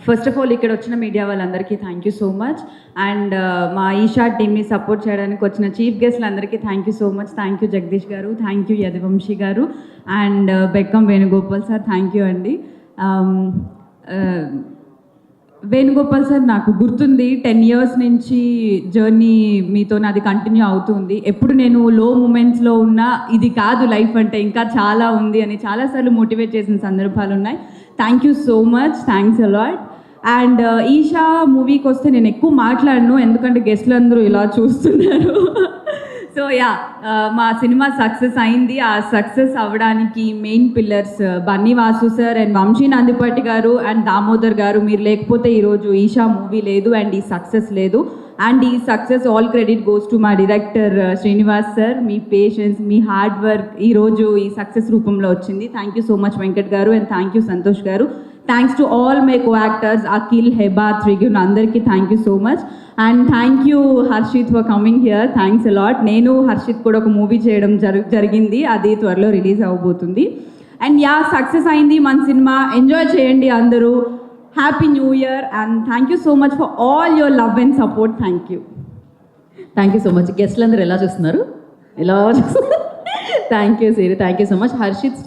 First of all ఇక్కడ వచ్చిన media వాళ్ళందరికీ thank you so much. And మా ఈషా టీమ్ని సపోర్ట్ చేయడానికి వచ్చిన చీఫ్ గెస్ట్లందరికీ thank you so much. Thank you Jagadish garu, thank you Yaduvamshi garu and Bekkam Venugopal sir, thank you అండి. వేణుగోపాల్ సార్ నాకు గుర్తుంది 10 years నుంచి జర్నీ మీతో నాది కంటిన్యూ అవుతుంది. ఎప్పుడు నేను లో మూమెంట్స్లో ఉన్నా ఇది కాదు లైఫ్ అంటే ఇంకా చాలా ఉంది అని చాలాసార్లు మోటివేట్ చేసిన సందర్భాలు ఉన్నాయి. Thank you so much, thanks a lot. And Eesha మూవీకి వస్తే నేను ఎక్కువ మాట్లాడను ఎందుకంటే గెస్ట్లు అందరూ ఇలా చూస్తున్నారు. సో యా, మా సినిమా సక్సెస్ అయింది. ఆ సక్సెస్ అవ్వడానికి main pillars Bunny Vasu sir and Vamshi Nandipatti garu and Damodar garu. మీరు లేకపోతే ఈరోజు ఈషా మూవీ లేదు అండ్ ఈ సక్సెస్ లేదు. అండ్ ఈ success all credit goes to మా డైరెక్టర్ శ్రీనివాస్ సార్. మీ పేషెన్స్, మీ హార్డ్ వర్క్ ఈరోజు ఈ సక్సెస్ రూపంలో వచ్చింది. Thank you so much Venkat garu and thank you Santosh garu. Thanks to all my co actors Akhil, Heba, Trigun అందరికీ thank you so much. And thank you Harshit for coming here, thanks a lot. నేను హర్షిత్ కూడా ఒక మూవీ చేయడం జరిగింది, అది త్వరలో రిలీజ్ అవ్వబోతుంది. అండ్ యా, సక్సెస్ అయింది మన సినిమా, ఎంజాయ్ చేయండి అందరూ. Happy new year and thank you so much for all your love and support. Thank you. Thank you so much. గెస్ట్లు అందరూ ఎలా చూస్తున్నారు? ఎలా చూస్తున్నారు? Thank you Siri, thank you so much. Harshit